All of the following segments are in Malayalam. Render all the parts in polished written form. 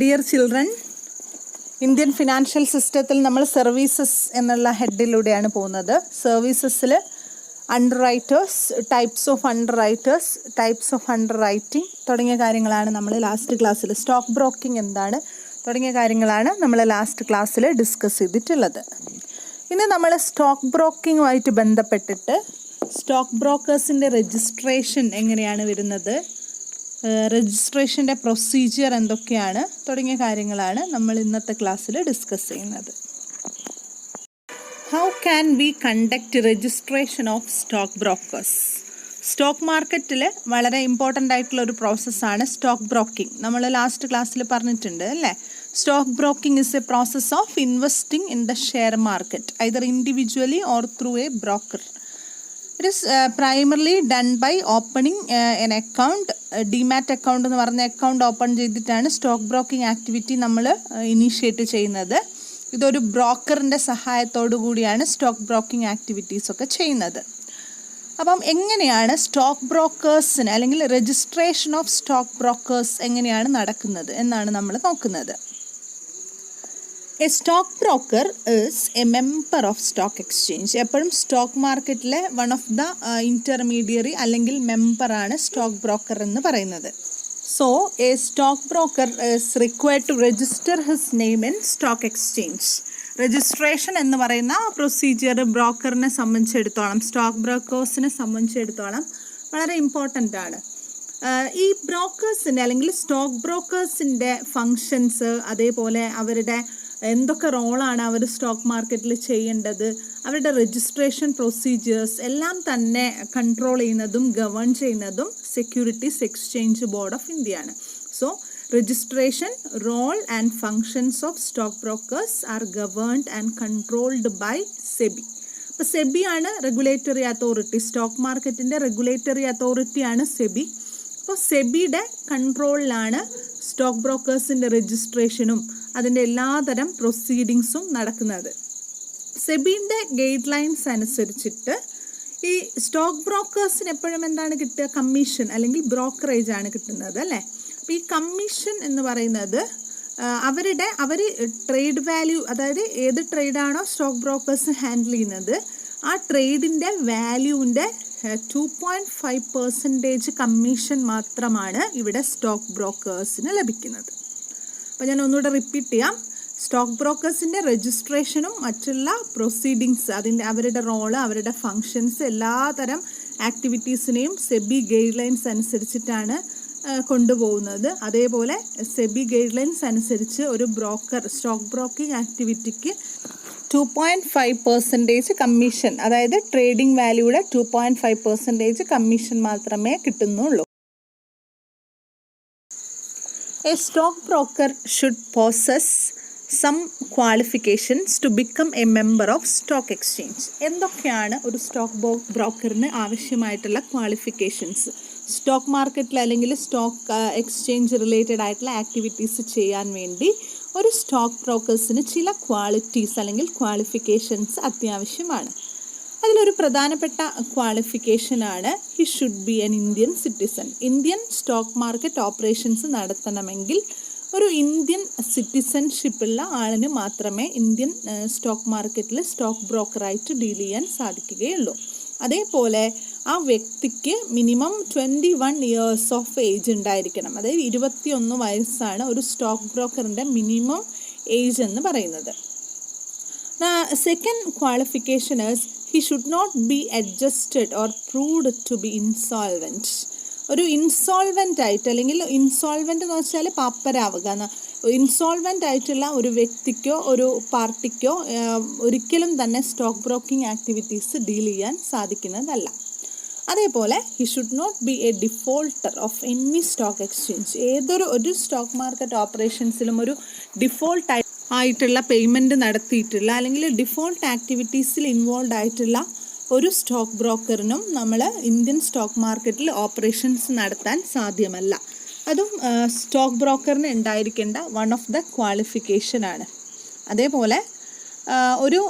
ഡിയർ ചിൽഡ്രൻ, ഇന്ത്യൻ ഫിനാൻഷ്യൽ സിസ്റ്റത്തിൽ നമ്മൾ സർവീസസ് എന്നുള്ള ഹെഡിലൂടെയാണ് പോകുന്നത്. സർവീസസിൽ underwriters, types of underwriters, types of underwriting തുടങ്ങിയ കാര്യങ്ങളാണ് നമ്മൾ ലാസ്റ്റ് ക്ലാസ്സിൽ, സ്റ്റോക്ക് ബ്രോക്കിംഗ് എന്താണ് തുടങ്ങിയ കാര്യങ്ങളാണ് നമ്മൾ ലാസ്റ്റ് ക്ലാസ്സിൽ ഡിസ്കസ് ചെയ്തിട്ടുള്ളത്. ഇന്ന് നമ്മൾ സ്റ്റോക്ക് ബ്രോക്കിങ്ങുമായിട്ട് ബന്ധപ്പെട്ടിട്ട് സ്റ്റോക്ക് ബ്രോക്കേഴ്സിൻ്റെ രജിസ്ട്രേഷൻ എങ്ങനെയാണ് വരുന്നത്, രജിസ്ട്രേഷൻ്റെ പ്രൊസീജിയർ എന്തൊക്കെയാണ് തുടങ്ങിയ കാര്യങ്ങളാണ് നമ്മൾ ഇന്നത്തെ ക്ലാസ്സിൽ ഡിസ്കസ് ചെയ്യുന്നത്. How can we conduct registration of stock brokers? Stock മാർക്കറ്റിൽ വളരെ ഇമ്പോർട്ടൻ്റ് ആയിട്ടുള്ള ഒരു പ്രോസസ്സാണ് സ്റ്റോക്ക് ബ്രോക്കിംഗ്. നമ്മൾ ലാസ്റ്റ് ക്ലാസ്സിൽ പറഞ്ഞിട്ടുണ്ട് അല്ലേ. Stock broking is a process of investing in the share market either individually or through a broker. It is primarily done by opening an account. Demat account എന്ന് പറഞ്ഞ അക്കൗണ്ട് ഓപ്പൺ ചെയ്തിട്ടാണ് സ്റ്റോക്ക് ബ്രോക്കിംഗ് ആക്ടിവിറ്റി നമ്മൾ ഇനീഷ്യേറ്റ് ചെയ്യുന്നത്. ഇതൊരു ബ്രോക്കറിൻ്റെ സഹായത്തോടു കൂടിയാണ് സ്റ്റോക്ക് ബ്രോക്കിംഗ് ആക്ടിവിറ്റീസ് ഒക്കെ ചെയ്യുന്നത്. അപ്പം എങ്ങനെയാണ് സ്റ്റോക്ക് ബ്രോക്കേഴ്സിന് അല്ലെങ്കിൽ രജിസ്ട്രേഷൻ ഓഫ് സ്റ്റോക്ക് ബ്രോക്കേഴ്സ് എങ്ങനെയാണ് നടക്കുന്നത് എന്നാണ് നമ്മൾ നോക്കുന്നത്. A stock broker is a member of stock exchange. എപ്പോഴും സ്റ്റോക്ക് മാർക്കറ്റിലെ വൺ ഓഫ് ദ ഇൻ്റർമീഡിയറി അല്ലെങ്കിൽ മെമ്പറാണ് സ്റ്റോക്ക് ബ്രോക്കർ എന്ന് പറയുന്നത്. So a stock broker is required to register his name in stock exchange. Registration എന്ന് പറയുന്ന പ്രൊസീജിയർ ബ്രോക്കറിനെ സംബന്ധിച്ചിടത്തോളം, സ്റ്റോക്ക് ബ്രോക്കേഴ്സിനെ സംബന്ധിച്ചിടത്തോളം വളരെ ഇമ്പോർട്ടൻ്റ് ആണ്. ഈ ബ്രോക്കേഴ്സിൻ്റെ അല്ലെങ്കിൽ സ്റ്റോക്ക് ബ്രോക്കേഴ്സിൻ്റെ ഫങ്ഷൻസ്, അതേപോലെ അവരുടെ എന്തൊക്കെ റോളാണ് അവർ സ്റ്റോക്ക് മാർക്കറ്റിൽ ചെയ്യേണ്ടത്, അവരുടെ രജിസ്ട്രേഷൻ പ്രൊസീജിയേഴ്സ് എല്ലാം തന്നെ കൺട്രോൾ ചെയ്യുന്നതും ഗവേൺ ചെയ്യുന്നതും സെക്യൂരിറ്റീസ് എക്സ്ചേഞ്ച് ബോർഡ് ഓഫ് ഇന്ത്യയാണ്. So registration, role and functions of stock brokers are governed and controlled by SEBI. അപ്പോൾ സെബി ആണ് റെഗുലേറ്ററി അതോറിറ്റി, സ്റ്റോക്ക് മാർക്കറ്റിൻ്റെ റെഗുലേറ്ററി അതോറിറ്റിയാണ് സെബി. അപ്പോൾ സെബിയുടെ കൺട്രോളിലാണ് സ്റ്റോക്ക് ബ്രോക്കേഴ്സിൻ്റെ രജിസ്ട്രേഷനും അതിൻ്റെ എല്ലാതരം പ്രൊസീഡിങ്സും നടക്കുന്നത്. സെബിൻ്റെ ഗൈഡ് ലൈൻസ് അനുസരിച്ചിട്ട് ഈ സ്റ്റോക്ക് ബ്രോക്കേഴ്സിന് എപ്പോഴും എന്താണ് കിട്ടുക? കമ്മീഷൻ അല്ലെങ്കിൽ ബ്രോക്കറേജ് ആണ് കിട്ടുന്നത് അല്ലേ. അപ്പോൾ ഈ കമ്മീഷൻ എന്ന് പറയുന്നത് അവർ ട്രേഡ് വാല്യൂ, അതായത് ഏത് ട്രേഡാണോ സ്റ്റോക്ക് ബ്രോക്കേഴ്സ് ഹാൻഡിൽ ചെയ്യുന്നത് ആ ട്രേഡിൻ്റെ വാല്യൂവിൻ്റെ 2.5% കമ്മീഷൻ മാത്രമാണ് ഇവിടെ സ്റ്റോക്ക് ബ്രോക്കേഴ്സിന് ലഭിക്കുന്നത്. അപ്പോൾ ഞാൻ ഒന്നുകൂടെ റിപ്പീറ്റ് ചെയ്യാം. സ്റ്റോക്ക് ബ്രോക്കേഴ്സിൻ്റെ രജിസ്ട്രേഷനും മറ്റുള്ള പ്രൊസീഡിങ്സ്, അവരുടെ റോള്, അവരുടെ ഫങ്ഷൻസ്, എല്ലാതരം ആക്ടിവിറ്റീസിനെയും സെബി ഗൈഡ് ലൈൻസ് അനുസരിച്ചിട്ടാണ് കൊണ്ടുപോകുന്നത്. അതേപോലെ സെബി ഗൈഡ് ലൈൻസ് അനുസരിച്ച് ഒരു ബ്രോക്കർ സ്റ്റോക്ക് ബ്രോക്കിംഗ് ആക്ടിവിറ്റിക്ക് 2.5% കമ്മീഷൻ, അതായത് ട്രേഡിംഗ് വാല്യൂയുടെ 2.5% കമ്മീഷൻ മാത്രമേ കിട്ടുന്നുള്ളൂ. A stock broker should possess some qualifications to become a member of stock exchange. എന്തൊക്കെയാണ് ഒരു സ്റ്റോക്ക് ബ്രോക്കറിന് ആവശ്യമായിട്ടുള്ള ക്വാളിഫിക്കേഷൻസ്? സ്റ്റോക്ക് മാർക്കറ്റിൽ അല്ലെങ്കിൽ സ്റ്റോക്ക് എക്സ്ചേഞ്ച് റിലേറ്റഡ് ആയിട്ടുള്ള ആക്ടിവിറ്റീസ് ചെയ്യാൻ വേണ്ടി ഒരു സ്റ്റോക്ക് ബ്രോക്കേഴ്സിന് ചില ക്വാളിറ്റീസ് അല്ലെങ്കിൽ ക്വാളിഫിക്കേഷൻസ് അത്യാവശ്യമാണ്. അതിലൊരു പ്രധാനപ്പെട്ട ക്വാളിഫിക്കേഷനാണ് he should be an Indian citizen. Indian stock market operations നടത്തണമെങ്കിൽ ഒരു ഇന്ത്യൻ സിറ്റിസൺഷിപ്പുള്ള ആളിന് മാത്രമേ ഇന്ത്യൻ സ്റ്റോക്ക് മാർക്കറ്റിൽ സ്റ്റോക്ക് ബ്രോക്കറായിട്ട് ഡീൽ ചെയ്യാൻ സാധിക്കുകയുള്ളൂ. അതേപോലെ ആ വ്യക്തിക്ക് മിനിമം 21 ഇയേഴ്സ് ഓഫ് ഏജ് ഉണ്ടായിരിക്കണം. അതായത് 21 വയസ്സാണ് ഒരു സ്റ്റോക്ക് ബ്രോക്കറിൻ്റെ മിനിമം ഏജ് എന്ന് പറയുന്നത്. Second qualification is he should not be adjusted or proved to be insolvent. ഒരു ഇൻസോൾവെൻ്റ് ആയിട്ട്, അല്ലെങ്കിൽ ഇൻസോൾവെൻ്റ് എന്ന് വെച്ചാൽ പാപ്പരാവുക, ഇൻസോൾവെൻ്റ് ആയിട്ടുള്ള ഒരു വ്യക്തിക്കോ ഒരു പാർട്ടിക്കോ ഒരിക്കലും തന്നെ സ്റ്റോക്ക് ബ്രോക്കിംഗ് ആക്ടിവിറ്റീസ് ഡീൽ ചെയ്യാൻ സാധിക്കുന്നതല്ല. അതേപോലെ he should not be a defaulter of any stock exchange. ഒരു സ്റ്റോക്ക് മാർക്കറ്റ് ഓപ്പറേഷൻസിലും ഒരു ഡിഫോൾട്ട് ആയിട്ടുള്ള പേയ്മെൻറ്റ് നടത്തിയിട്ടുള്ള അല്ലെങ്കിൽ ഡിഫോൾട്ട് ആക്ടിവിറ്റീസിൽ ഇൻവോൾവ് ആയിട്ടുള്ള ഒരു സ്റ്റോക്ക് ബ്രോക്കറിനും നമ്മൾ ഇന്ത്യൻ സ്റ്റോക്ക് മാർക്കറ്റിൽ ഓപ്പറേഷൻസ് നടത്താൻ സാധ്യമല്ല. അതും സ്റ്റോക്ക് ബ്രോക്കറിന് ഉണ്ടായിരിക്കേണ്ട വൺ ഓഫ് ദ ക്വാളിഫിക്കേഷനാണ്. അതേപോലെ ഒരു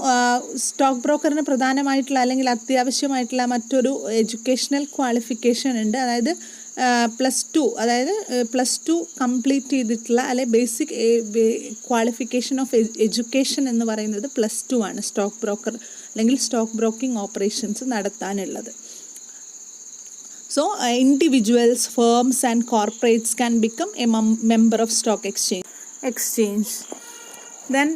സ്റ്റോക്ക് ബ്രോക്കറിന് പ്രധാനമായിട്ടുള്ള അല്ലെങ്കിൽ അത്യാവശ്യമായിട്ടുള്ള മറ്റൊരു എഡ്യൂക്കേഷണൽ ക്വാളിഫിക്കേഷൻ ഉണ്ട്. അതായത് +2 അതായത് +2 കംപ്ലീറ്റ് ചെയ്തിട്ടുള്ള അല്ലെ ബേസിക് ക്വാളിഫിക്കേഷൻ ഓഫ് എഡ്യൂക്കേഷൻ എന്ന് പറയുന്നത് +2 ആണ് സ്റ്റോക്ക് ബ്രോക്കർ അല്ലെങ്കിൽ സ്റ്റോക്ക് ബ്രോക്കിംഗ് ഓപ്പറേഷൻസ് നടത്താനുള്ളത്. So, individuals, firms and corporates can become a member of stock exchange. Then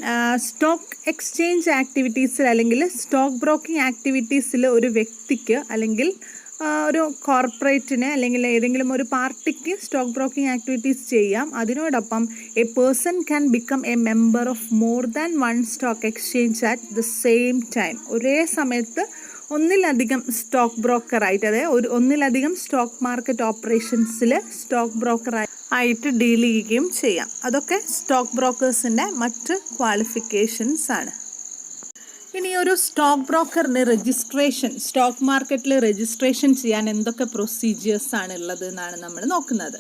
stock exchange ആക്ടിവിറ്റീസിൽ അല്ലെങ്കിൽ സ്റ്റോക്ക് ബ്രോക്കിംഗ് ആക്ടിവിറ്റീസിൽ ഒരു വ്യക്തിക്ക് അല്ലെങ്കിൽ ഒരു കോർപ്പറേറ്റിന് അല്ലെങ്കിൽ ഏതെങ്കിലും ഒരു പാർട്ടിക്ക് സ്റ്റോക്ക് ബ്രോക്കിംഗ് ആക്ടിവിറ്റീസ് ചെയ്യാം. അതിനോടൊപ്പം A person can become a member of more than one stock exchange at the same time. ഒരേ സമയത്ത് ഒന്നിലധികം സ്റ്റോക്ക് ബ്രോക്കറായിട്ട്, അതായത് ഒന്നിലധികം സ്റ്റോക്ക് മാർക്കറ്റ് ഓപ്പറേഷൻസിൽ സ്റ്റോക്ക് ബ്രോക്കറായിട്ട് ഡീൽ ചെയ്യുകയും ചെയ്യാം. അതൊക്കെ സ്റ്റോക്ക് ബ്രോക്കേഴ്സിൻ്റെ മറ്റ് ക്വാളിഫിക്കേഷൻസ് ആണ്. ഇനി ഒരു സ്റ്റോക്ക് ബ്രോക്കറിന് സ്റ്റോക്ക് മാർക്കറ്റിൽ രജിസ്ട്രേഷൻ ചെയ്യാൻ എന്തൊക്കെ പ്രൊസീജിയേഴ്സ് ആണ് ഉള്ളത് എന്നാണ് നമ്മൾ നോക്കുന്നത്.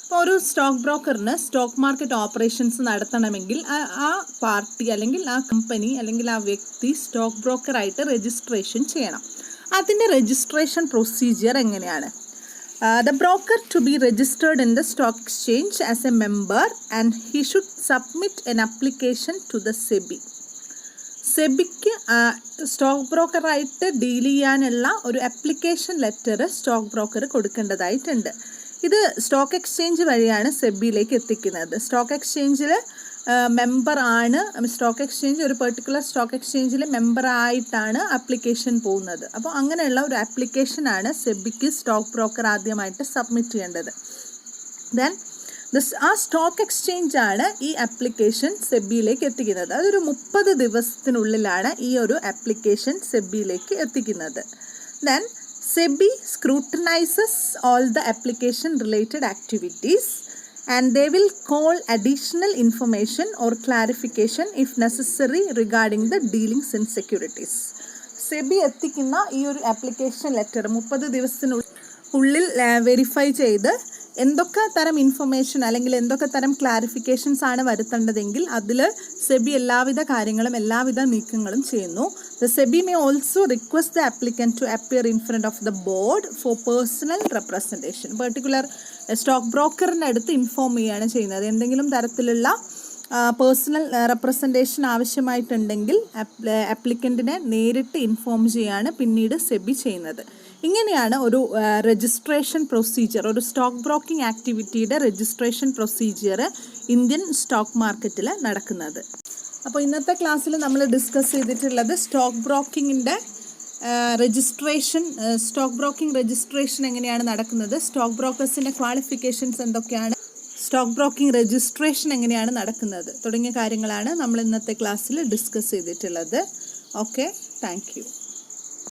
അപ്പോൾ ഒരു സ്റ്റോക്ക് ബ്രോക്കറിന് സ്റ്റോക്ക് മാർക്കറ്റ് ഓപ്പറേഷൻസ് നടത്തണമെങ്കിൽ ആ പാർട്ടി അല്ലെങ്കിൽ ആ കമ്പനി അല്ലെങ്കിൽ ആ വ്യക്തി സ്റ്റോക്ക് ബ്രോക്കറായിട്ട് രജിസ്ട്രേഷൻ ചെയ്യണം. അതിൻ്റെ രജിസ്ട്രേഷൻ പ്രൊസീജിയർ എങ്ങനെയാണ്? The broker to be registered in the stock exchange as a member and he should submit an application to the SEBI. സെബിക്ക് സ്റ്റോക്ക് ബ്രോക്കറായിട്ട് ഡീൽ ചെയ്യാനുള്ള ഒരു ആപ്ലിക്കേഷൻ ലെറ്റർ സ്റ്റോക്ക് ബ്രോക്കർ കൊടുക്കേണ്ടതായിട്ടുണ്ട്. ഇത് സ്റ്റോക്ക് എക്സ്ചേഞ്ച് വഴിയാണ് സെബിയിലേക്ക് എത്തിക്കുന്നത്. സ്റ്റോക്ക് എക്സ്ചേഞ്ചിൽ സ്റ്റോക്ക് എക്സ്ചേഞ്ച് ഒരു പെർട്ടിക്കുലർ സ്റ്റോക്ക് എക്സ്ചേഞ്ചിൽ മെമ്പറായിട്ടാണ് ആപ്ലിക്കേഷൻ പോകുന്നത്. അപ്പോൾ അങ്ങനെയുള്ള ഒരു ആപ്ലിക്കേഷനാണ് സെബിക്ക് സ്റ്റോക്ക് ബ്രോക്കർ ആദ്യമായിട്ട് സബ്മിറ്റ് ചെയ്യേണ്ടത്. ദെൻ ആ സ്റ്റോക്ക് എക്സ്ചേഞ്ച് ആണ് ഈ ആപ്ലിക്കേഷൻ സെബിയിലേക്ക് എത്തിക്കുന്നത്. അതൊരു 30 ദിവസത്തിനുള്ളിലാണ് ഈ ഒരു ആപ്ലിക്കേഷൻ സെബിയിലേക്ക് എത്തിക്കുന്നത്. Then SEBI scrutinizes all the application related activities and they will call additional information or clarification if necessary regarding the dealings in securities. SEBI എത്തിക്കുന്ന ഈ ഒരു ആപ്ലിക്കേഷൻ ലെറ്റർ 30 ദിവസത്തിനുള്ളിൽ വെരിഫൈ ചെയ്ത് എന്തൊക്കെ തരം ഇൻഫർമേഷൻ അല്ലെങ്കിൽ എന്തൊക്കെ തരം ക്ലാരിഫിക്കേഷൻസ് ആണ് വരുത്തേണ്ടതെങ്കിൽ അതിൽ സെബി എല്ലാവിധ കാര്യങ്ങളും എല്ലാവിധ നീക്കങ്ങളും ചെയ്യുന്നു. The SEBI may also request the applicant to appear in front of the board for personal representation. Particular stock ബ്രോക്കറിൻ്റെ അടുത്ത് ഇൻഫോം ചെയ്യുകയാണ് ചെയ്യുന്നത്. എന്തെങ്കിലും തരത്തിലുള്ള പേഴ്സണൽ റെപ്രസെൻറ്റേഷൻ ആവശ്യമായിട്ടുണ്ടെങ്കിൽ ആപ്ലിക്കൻറ്റിനെ നേരിട്ട് ഇൻഫോം ചെയ്യുകയാണ് പിന്നീട് സെബി ചെയ്യുന്നത്. ഇങ്ങനെയാണ് ഒരു രജിസ്ട്രേഷൻ പ്രൊസീജിയർ, ഒരു സ്റ്റോക്ക് ബ്രോക്കിംഗ് ആക്ടിവിറ്റിയുടെ രജിസ്ട്രേഷൻ പ്രൊസീജിയർ ഇന്ത്യൻ സ്റ്റോക്ക് മാർക്കറ്റിൽ നടക്കുന്നത്. അപ്പോൾ ഇന്നത്തെ ക്ലാസ്സിൽ നമ്മൾ ഡിസ്കസ് ചെയ്തിട്ടുള്ളത് സ്റ്റോക്ക് ബ്രോക്കിങ്ങിൻ്റെ സ്റ്റോക്ക് ബ്രോക്കിംഗ് രജിസ്ട്രേഷൻ എങ്ങനെയാണ് നടക്കുന്നത്, സ്റ്റോക്ക് ബ്രോക്കേഴ്സിൻ്റെ ക്വാളിഫിക്കേഷൻസ് എന്തൊക്കെയാണ്, സ്റ്റോക്ക് ബ്രോക്കിംഗ് രജിസ്ട്രേഷൻ എങ്ങനെയാണ് നടക്കുന്നത് തുടങ്ങിയ കാര്യങ്ങളാണ് നമ്മൾ ഇന്നത്തെ ക്ലാസ്സിൽ ഡിസ്കസ് ചെയ്തിട്ടുള്ളത്. Okay, thank U.